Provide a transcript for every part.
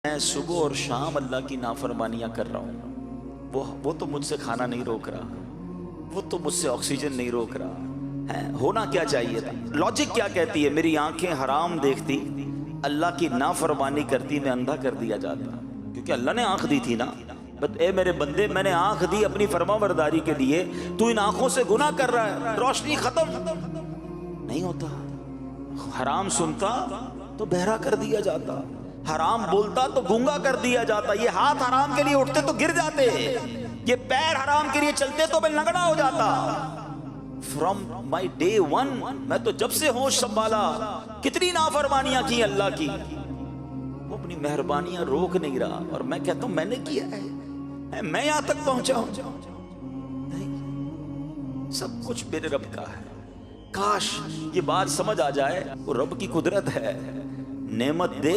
میں صبح اور شام اللہ کی نافرمانیاں کر رہا ہوں، وہ تو مجھ سے کھانا نہیں روک رہا، وہ تو مجھ سے آکسیجن نہیں روک رہا ہے۔ ہونا کیا چاہیے تھا؟ لاجک کیا کہتی ہے؟ میری آنکھیں حرام دیکھتی، اللہ کی نافرمانی کرتی، میں اندھا کر دیا جاتا، کیونکہ اللہ نے آنکھ دی تھی نا۔ اے میرے بندے، میں نے آنکھ دی اپنی فرما برداری کے لیے، تو ان آنکھوں سے گناہ کر رہا ہے، روشنی ختم نہیں ہوتا۔ حرام سنتا تو بہرا کر دیا جاتا، حرام بولتا تو گونگا کر دیا جاتا، یہ ہاتھ حرام کے لیے اٹھتے تو گر جاتے، یہ پیر حرام کے لیے چلتے تو میں لنگڑا ہو جاتا۔ فرام مائی ڈے ون، میں تو جب سے ہوش سنبھالا کتنی نافرمانیاں کی اللہ کی، وہ اپنی مہربانیاں روک نہیں رہا، اور میں کہتا ہوں میں نے کیا ہے، میں یہاں تک پہنچا ہوں؟ نہیں، سب کچھ میرے رب کا ہے۔ کاش یہ بات سمجھ آ جائے، وہ رب کی قدرت ہے، نعمت دے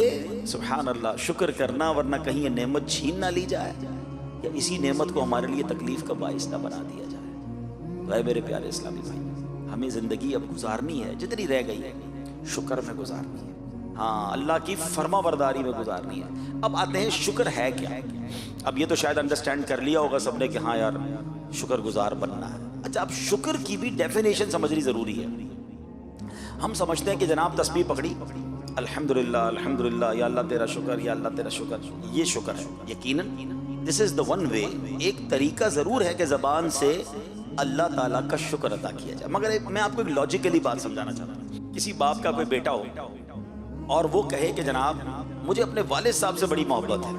سبحان اللہ شکر کرنا، ورنہ کہیں یہ نعمت چھین نہ لی جائے، یا اسی نعمت کو ہمارے لیے تکلیف کا باعث نہ بنا دیا جائے۔ تو اے میرے پیارے اسلامی بھائی، ہمیں زندگی اب گزارنی ہے، جتنی رہ گئی ہے شکر میں گزارنی ہے، ہاں اللہ کی فرما برداری میں گزارنی ہے۔ اب آتے ہیں شکر ہے کیا؟ اب یہ تو شاید انڈرسٹینڈ کر لیا ہوگا سب نے کہ ہاں یار شکر گزار بننا ہے۔ اچھا، اب شکر کی بھی ڈیفینیشن سمجھنی ضروری ہے۔ ہم سمجھتے ہیں کہ جناب تسبیح پکڑی، الحمدللہ الحمدللہ، یا اللہ تیرا شکر، یا اللہ تیرا شکر، یہ شکر ہے۔ یقیناً دس از دا ون وے، ایک طریقہ ضرور ہے کہ زبان سے اللہ تعالیٰ کا شکر ادا کیا جائے، مگر میں آپ کو ایک لاجیکلی بات سمجھانا چاہتا ہوں۔ کسی باپ کا کوئی بیٹا ہو اور وہ کہے کہ جناب مجھے اپنے والد صاحب سے بڑی محبت ہے،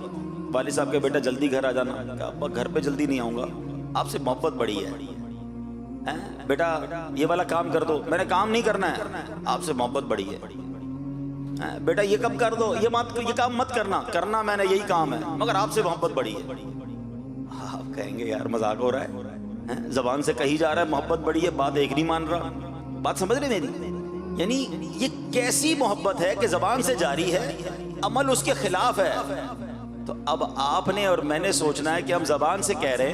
والد صاحب کے بیٹا جلدی گھر آ جانا، کہ ابا گھر پہ جلدی نہیں آؤں گا، آپ سے محبت بڑی ہے، بیٹا یہ والا کام کر دو، میں نے کام نہیں کرنا ہے، آپ سے محبت بڑی ہے، بیٹا یہ کب کر دو، یہ کام مت کرنا میں نے یہی کام ہے، مگر آپ سے محبت بڑی ہے۔ آپ کہیں گے یار مذاق ہو رہا ہے، زبان سے کہی جا رہا ہے محبت بڑی ہے، بات ایک نہیں مان رہا، بات سمجھ رہے میری؟ یعنی یہ کیسی محبت ہے کہ زبان سے جاری ہے، عمل اس کے خلاف ہے۔ تو اب آپ نے اور میں نے سوچنا ہے کہ ہم زبان سے کہہ رہے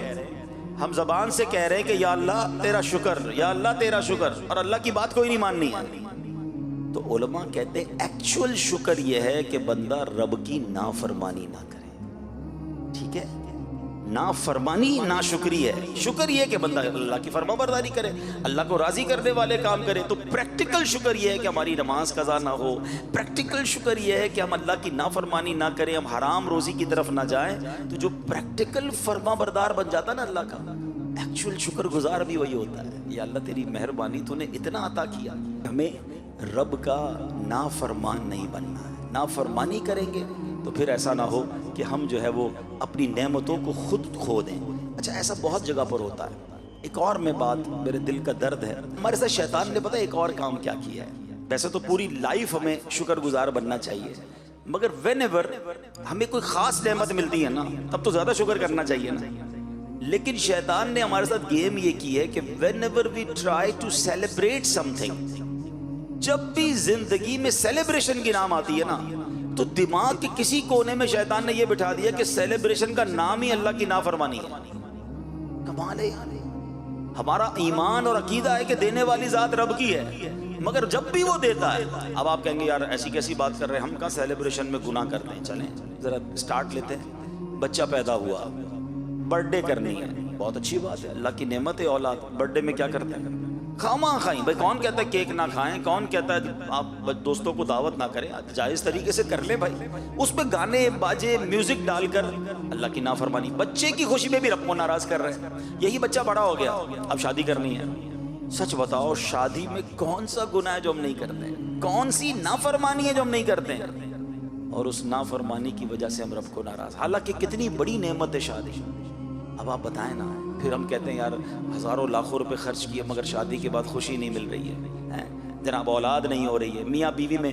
ہیں، کہ یا اللہ تیرا شکر، یا اللہ تیرا شکر، اور اللہ کی بات کوئی نہیں ماننی ہے۔ تو علماء کہتے ہیں ایکچول شکر یہ ہے کہ بندہ رب کی نافرمانی نہ کرے، ٹھیک ہے؟ نافرمانی ناشکری ہے، شکر یہ کہ بندہ اللہ کی فرما برداری کرے، اللہ کو راضی کرنے والے کام کرے۔ تو پریکٹیکل شکر یہ ہے کہ ہماری نماز قضا نہ ہو، پریکٹیکل شکر یہ ہے کہ ہم اللہ کی نافرمانی نہ کریں، ہم حرام روزی کی طرف نہ جائیں۔ تو جو پریکٹیکل فرما بردار بن جاتا ہے نا اللہ کا، ایکچول شکر گزار بھی وہی ہوتا ہے، یا اللہ تیری مہربانی، تو نے اتنا عطا کیا۔ ہمیں رب کا نافرمان نہیں بننا ہے، نافرمانی کریں گے تو پھر ایسا نہ ہو کہ ہم جو ہے وہ اپنی نعمتوں کو خود کھو دیں۔ اچھا، ایسا بہت جگہ پر ہوتا ہے۔ ایک اور میں بات، میرے دل کا درد ہے، ہمارے ساتھ شیطان نے پتہ ایک اور کام کیا کیا ہے۔ ویسے تو پوری لائف ہمیں شکر گزار بننا چاہیے، مگر وین ایور ہمیں کوئی خاص نعمت ملتی ہے نا، تب تو زیادہ شکر کرنا چاہیے نا۔ لیکن شیطان نے ہمارے ساتھ گیم یہ کی ہے کہ whenever we try to celebrate something, جب بھی زندگی میں سیلیبریشن کی نام آتی ہے نا، تو دماغ کے کسی کونے میں شیطان نے یہ بٹھا دیا کہ سیلیبریشن کا نام ہی اللہ کی نافرمانی ہے۔ کمال ہے، ہمارا ایمان اور عقیدہ ہے کہ دینے والی ذات رب کی ہے، مگر جب بھی وہ دیتا ہے، اب آپ کہیں گے یار ایسی کیسی بات کر رہے ہیں، ہم کہاں سیلیبریشن میں گناہ کرتے ہیں؟ چلیں ذرا سٹارٹ لیتے ہیں۔ بچہ پیدا ہوا، برتھ ڈے کرنی ہے، بہت اچھی بات ہے، اللہ کی نعمت ہے اولاد۔ برتھ ڈے میں کیا کرتے ہیں؟ کھاما کھائیں بھائی، کون کہتا ہے کیک نہ کھائیں، کون کہتا ہے آپ دوستوں کو دعوت نہ کریں، جائز طریقے سے کر لیں بھائی، اس میں گانے باجے میوزک ڈال کر اللہ کی نافرمانی، بچے کی خوشی میں بھی رب کو ناراض کر رہے ہیں۔ یہی بچہ بڑا ہو گیا، اب شادی کرنی ہے، سچ بتاؤ شادی میں کون سا گناہ ہے جو ہم نہیں کرتے، کون سی نافرمانی ہے جو ہم نہیں کرتے ہیں، اور اس نافرمانی کی وجہ سے ہم رب کو ناراض، حالانکہ کتنی بڑی نعمت ہے شادی۔ اب آپ بتائیں نا، پھر ہم کہتے ہیں یار ہزاروں لاکھوں روپے خرچ کیے مگر شادی کے بعد خوشی نہیں مل رہی ہے، جناب اولاد نہیں ہو رہی ہے، میاں بیوی میں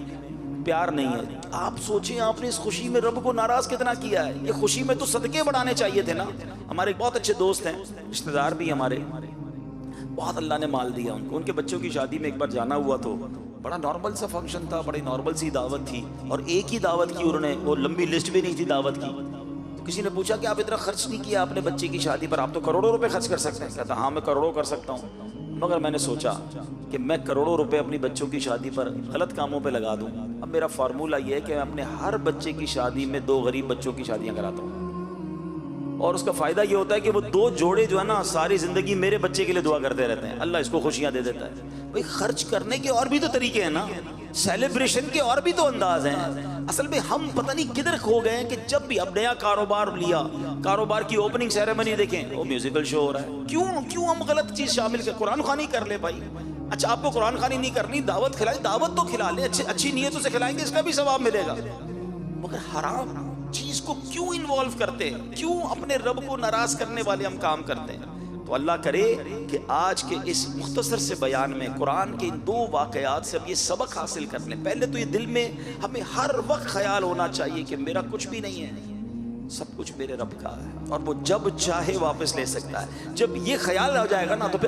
پیار نہیں ہے۔ آپ سوچیں آپ نے اس خوشی میں رب کو ناراض کتنا کیا ہے۔ یہ خوشی میں تو صدقے بڑھانے چاہیے تھے نا۔ ہمارے ایک بہت اچھے دوست ہیں، رشتہ دار بھی ہمارے، بہت اللہ نے مال دیا ان کو، ان کے بچوں کی شادی میں ایک بار جانا ہوا تو بڑا نارمل سا فنکشن تھا، بڑی نارمل سی دعوت تھی، اور ایک ہی دعوت کی انہوں نے، وہ لمبی لسٹ بھی نہیں تھی دعوت کی۔ کسی نے پوچھا کہ آپ اتنا خرچ نہیں کیا اپنے بچے کی شادی پر، آپ تو کروڑوں روپے خرچ کر سکتے ہیں۔ کہتا ہاں میں کروڑوں کر سکتا ہوں، مگر میں نے سوچا کہ میں کروڑوں روپے اپنی بچوں کی شادی پر غلط کاموں پہ لگا دوں. اب میرا فارمولہ یہ ہے کہ میں اپنے ہر بچے کی شادی میں 2 غریب بچوں کی شادیاں کراتا ہوں, اور اس کا فائدہ یہ ہوتا ہے کہ وہ 2 جوڑے جو ہے نا ساری زندگی میرے بچے کے لیے دعا کرتے رہتے ہیں, اللہ اس کو خوشیاں دے دیتا ہے. بھئی خرچ کرنے کے اور بھی تو طریقے ہیں نا, سیلیبریشن کے اور بھی تو انداز ہیں. اصل میں ہم پتہ نہیں کدھر کھو گئے ہیں کہ جب بھی اب نیا کاروبار لیا, کاروبار کی اوپننگ سیریمنی دیکھیں وہ میوزیکل شو ہو رہا ہے. کیوں ہم غلط چیز شامل کر, قرآن خوانی کر لے بھائی. اچھا آپ کو قرآن خوانی نہیں کرنی, دعوت کھلائیں, دعوت تو کھلا لیں, اچھی نیتوں سے کھلائیں گے اس کا بھی ثواب ملے گا. مگر حرام چیز کو کیوں انوالو کرتے ہیں, کیوں اپنے رب کو ناراض کرنے والے ہم کام کرتے ہیں. تو اللہ کرے کہ آج کے اس مختصر سے بیان میں قرآن کے ان 2 واقعات سے ہم یہ سبق حاصل کر لیں. پہلے تو یہ دل میں ہمیں ہر وقت خیال ہونا چاہیے کہ میرا کچھ بھی نہیں ہے, سب کچھ میرے رب کا ہے, اور وہ جب چاہے واپس لے سکتا ہے. جب یہ خیال آ جائے گا نا تو پھر